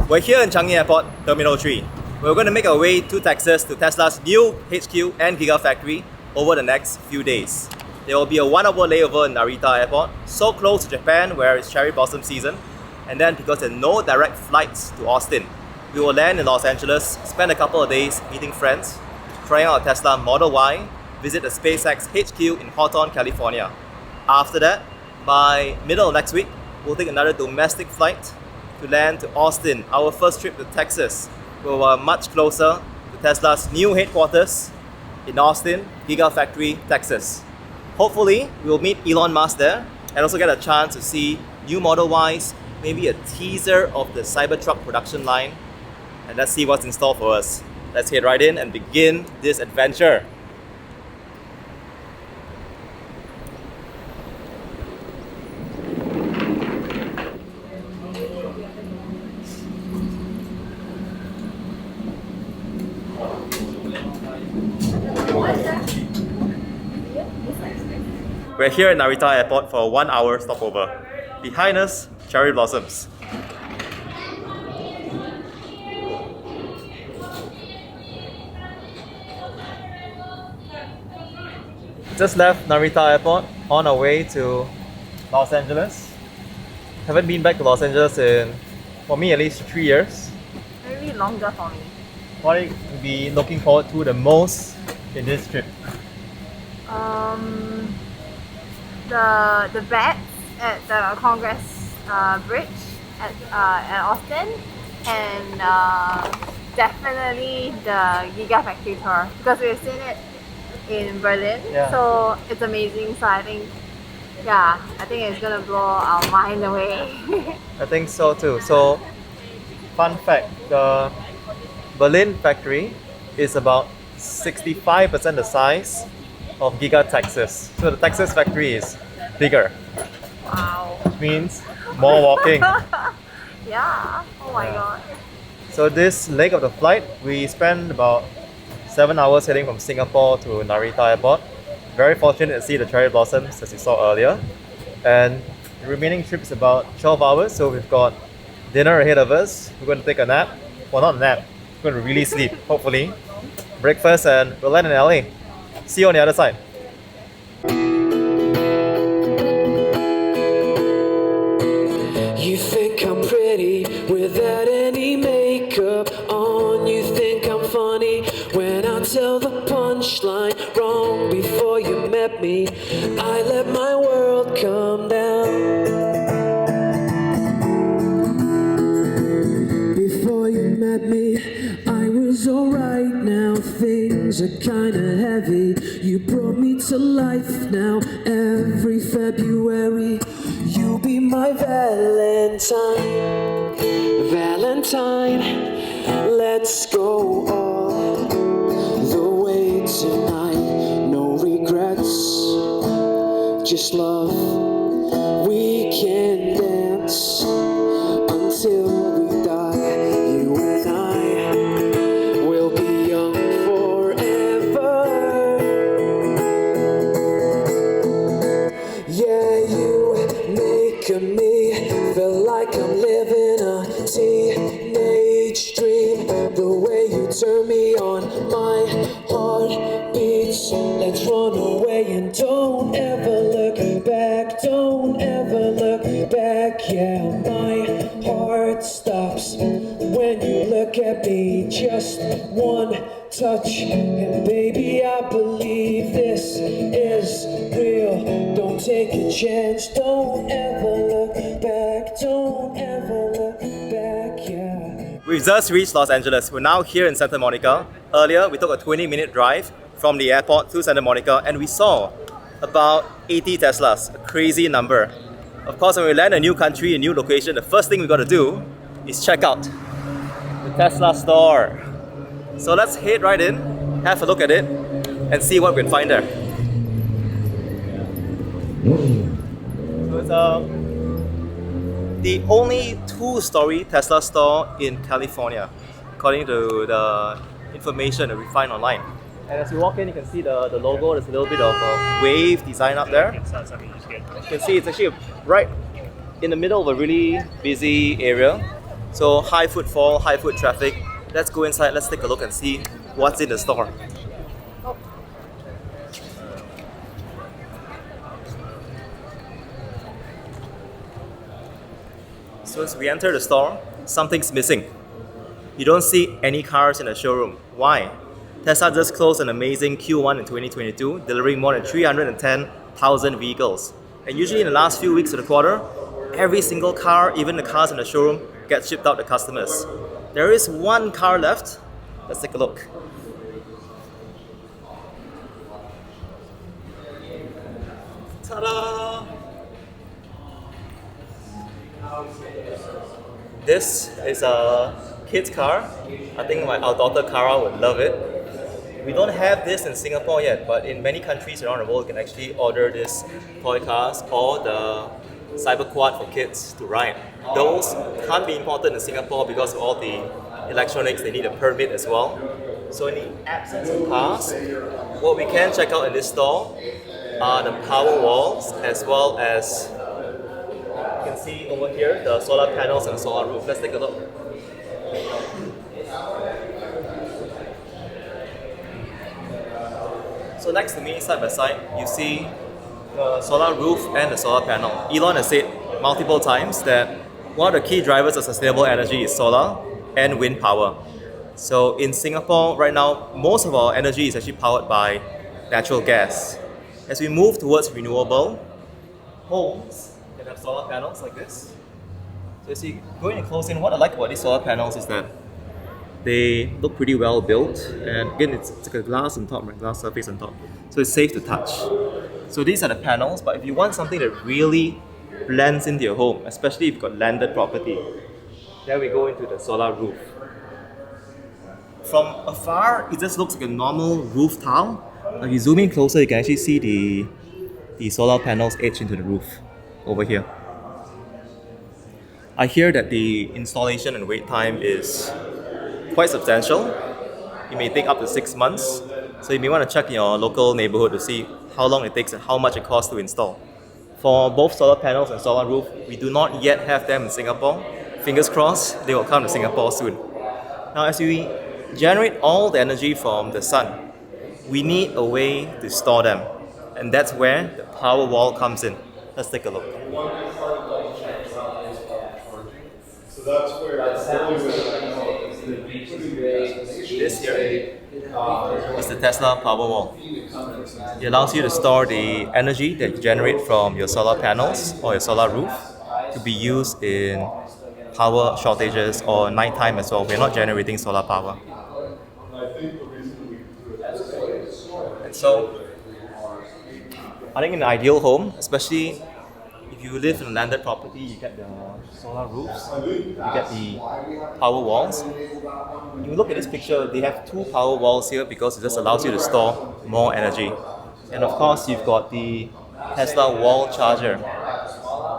We're here in Changi Airport, Terminal 3. We're going to make our way to Texas to Tesla's new HQ and Giga factory over the next few days. There will be a 1 hour layover in Narita Airport, so close to Japan where it's cherry blossom season. And then because there are no direct flights to Austin, we will land in Los Angeles, spend a couple of days meeting friends, trying out a Tesla Model Y, visit the SpaceX HQ in Hawthorne, California. After that, by middle of next week, we'll take another domestic flight to land to Austin, our first trip to Texas, where we're much closer to Tesla's new headquarters in Austin, Gigafactory, Texas. Hopefully, we'll meet Elon Musk there and also get a chance to see new Model Ys, maybe a teaser of the Cybertruck production line, and let's see what's in store for us. Let's head right in and begin this adventure. We're here at Narita Airport for a 1 hour stopover. Behind us, cherry blossoms. Just left Narita Airport on our way to Los Angeles. Haven't been back to Los Angeles in, for me at least, 3 years. Maybe longer for me. What are you be looking forward to the most in this trip? The bats at the Congress Bridge at Austin, and definitely the Gigafactory tour, because we've seen it in Berlin. Yeah. So it's amazing. So I think it's gonna blow our mind away. I think so too. So, fun fact, the Berlin factory is about 65% the size of Giga Texas. So the Texas factory is bigger, Wow. which means more walking. Yeah. Oh my god. So this leg of the flight, we spent about 7 hours heading from Singapore to Narita Airport. Very fortunate to see the cherry blossoms as you saw earlier. And the remaining trip is about 12 hours, so we've got dinner ahead of us. We're going to take a nap. Well, not a nap. We're going to really sleep, hopefully. Breakfast, and we'll land in LA. See you on the other side. You think I'm pretty without any makeup on. You think I'm funny when I tell the punchline wrong. Before you met me, I let my world come down. Before you met me, I was alright. Now things are kinda heavy. You brought me to life now. Every February, you'll be my Valentine. Valentine, let's go all the way tonight. No regrets, just love. We can dance until we die. You and I will be young forever. Yeah, you make me feel like I'm living a teenage dream. The way you turn me on, my heart beats. Let's run away and don't ever look back. Don't ever look back. Yeah, my heart stops when you look at me. Just one touch, and baby, I believe this is real. Don't take a chance. Don't ever look back. Don't ever look back. Yeah. We've just reached Los Angeles. We're now here in Santa Monica. Earlier, we took a 20-minute drive from the airport to Santa Monica, and we saw about 80 Teslas, a crazy number. Of course, when we land a new country, a new location, the first thing we got to do is check out the Tesla store. So let's head right in, have a look at it, and see what we can find there. So it's the only two-story Tesla store in California, according to the information that we find online. And as you walk in, you can see the logo. There's a little bit of a wave design up there. You can see it's actually right in the middle of a really busy area. So high footfall, high foot traffic. Let's go inside, let's take a look and see what's in the store. Oh. So as we enter the store, something's missing. You don't see any cars in the showroom. Why? Tesla just closed an amazing Q1 in 2022, delivering more than 310,000 vehicles. And usually in the last few weeks of the quarter, every single car, even the cars in the showroom, gets shipped out to customers. There is one car left. Let's take a look. Ta-da! This is a kid's car. I think our daughter Kara would love it. We don't have this in Singapore yet, but in many countries around the world, you can actually order this toy cars or the cyber quad for kids to ride. Those can't be imported in Singapore because of all the electronics, they need a permit as well. So in the absence of cars, what we can check out in this store are the power walls, as well as you can see over here the solar panels and the solar roof. Let's take a look. So next to me, side by side, you see the solar roof and the solar panel. Elon has said multiple times that one of the key drivers of sustainable energy is solar and wind power. So in Singapore right now, most of our energy is actually powered by natural gas. As we move towards renewable, homes can have solar panels like this. So you see, going close in, what I like about these solar panels is that they look pretty well built, and again it's like a glass on top, right? Glass surface on top, so it's safe to touch. So these are the panels, but if you want something that really blends into your home, especially if you've got landed property, then we go into the solar roof. From afar, it just looks like a normal roof tile. If you zoom in closer, you can actually see the solar panels etched into the roof over here. I hear that the installation and wait time is quite substantial. It may take up to 6 months, so you may want to check in your local neighborhood to see how long it takes and how much it costs to install. For both solar panels and solar roof, we do not yet have them in Singapore. Fingers crossed, they will come to Singapore soon. Now, as we generate all the energy from the sun, we need a way to store them, and that's where the power wall comes in. Let's take a look. So that's where This here is the Tesla Power Wall. It allows you to store the energy that you generate from your solar panels or your solar roof to be used in power shortages or nighttime as well. We're not generating solar power. And so, I think in an ideal home, especially if you live in a landed property, you get the solar roofs, you get the power walls. You look at this picture, they have 2 power walls here because it just allows you to store more energy. And of course, you've got the Tesla wall charger.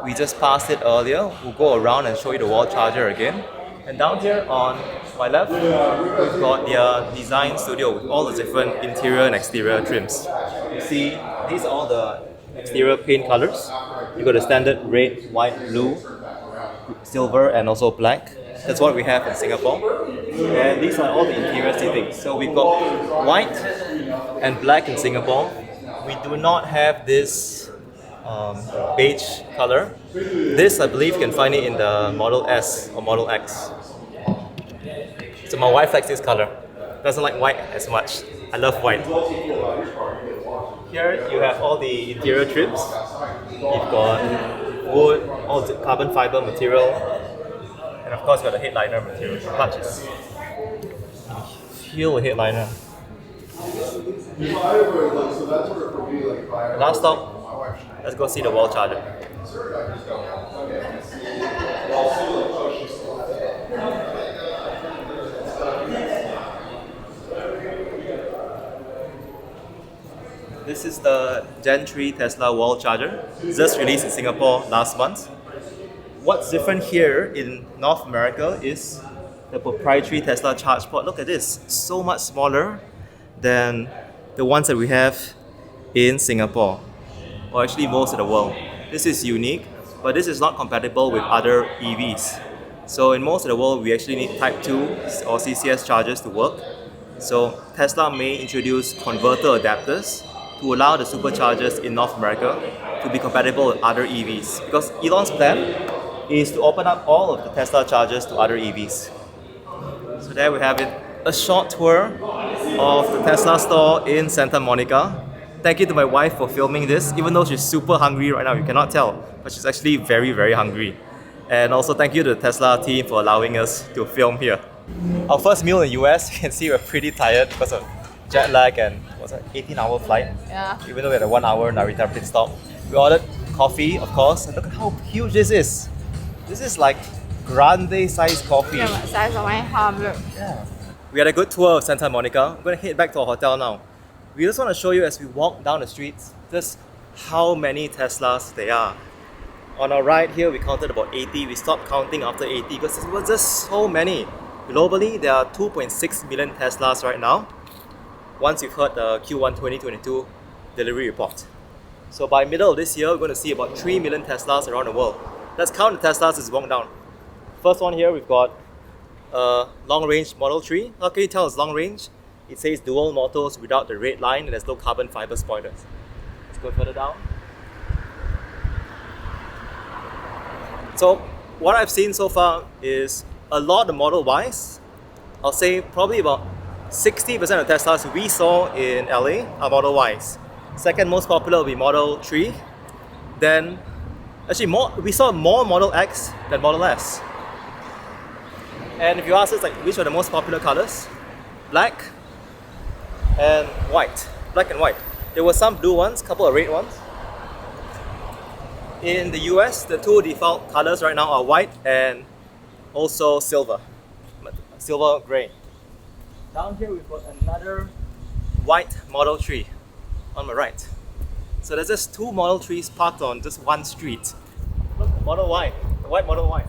We just passed it earlier. We'll go around and show you the wall charger again. And down here on my left, we've got their design studio with all the different interior and exterior trims. You see, these are all the exterior paint colors. You've got the standard red, white, blue, silver, and also black. That's what we have in Singapore. And these are all the interior settings. So we've got white and black in Singapore. We do not have this beige color. This, I believe, you can find it in the Model S or Model X. So my wife likes this color. Doesn't like white as much. I love white. Here you have all the interior trims. You've got wood, all the carbon fiber material, and of course you've got the headliner material, the clutches. Feel the headliner. Last stop, let's go see the wall charger. This is the Gen 3 Tesla wall charger, just released in Singapore last month. What's different here in North America is the proprietary Tesla charge port. Look at this, so much smaller than the ones that we have in Singapore, or actually most of the world. This is unique, but this is not compatible with other EVs. So in most of the world, we actually need Type 2 or CCS chargers to work. So Tesla may introduce converter adapters to allow the superchargers in North America to be compatible with other EVs. Because Elon's plan is to open up all of the Tesla chargers to other EVs. So there we have it, a short tour of the Tesla store in Santa Monica. Thank you to my wife for filming this, even though she's super hungry right now, you cannot tell, but she's actually very, very hungry. And also thank you to the Tesla team for allowing us to film here. Our first meal in the US, you can see we're pretty tired because of jet lag and what's that, 18-hour flight? Yeah. Even though we had a 1-hour Narita pit stop. We ordered coffee, of course, and look at how huge this is. This is like grande size coffee. Yeah, the size of my arm, look. Yeah. We had a good tour of Santa Monica. We're going to head back to our hotel now. We just want to show you as we walk down the streets just how many Teslas there are. On our right here, we counted about 80. We stopped counting after 80 because there were just so many. Globally, there are 2.6 million Teslas right now, once you've heard the Q1 2022 delivery report. So by middle of this year, we're going to see about 3 million Teslas around the world. Let's count the Teslas as we walk down. First one here, we've got a long-range Model 3. How can you tell it's long-range? It says dual motors without the red line and there's no carbon fiber spoilers. Let's go further down. So what I've seen so far is a lot of Model Ys. I'll say probably about 60% of Teslas we saw in LA are Model Ys. Second most popular will be Model 3. Then, actually we saw more Model X than Model S. And if you ask us like which are the most popular colors, black and white. Black and white. There were some blue ones, couple of red ones. In the US, the two default colors right now are white and also silver grey. Down here we've got another white Model 3 on my right. So there's just two Model 3s parked on just one street. Look, Model Y, the white Model Y.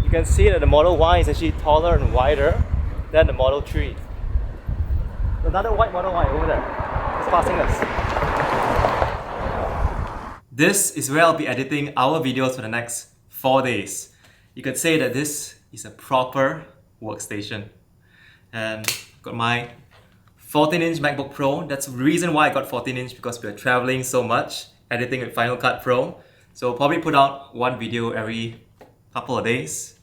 You can see that the Model Y is actually taller and wider than the Model 3. Another white Model Y over there. It's passing us. This is where I'll be editing our videos for the next 4 days. You could say that this is a proper workstation. And got my 14-inch MacBook Pro. That's the reason why I got 14-inch, because we're traveling so much, editing with Final Cut Pro. So I'll probably put out one video every couple of days.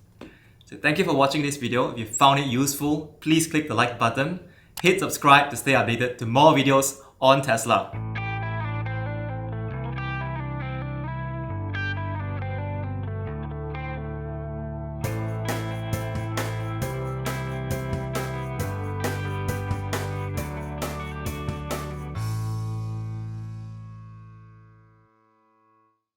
So thank you for watching this video. If you found it useful, please click the like button. Hit subscribe to stay updated to more videos on Tesla.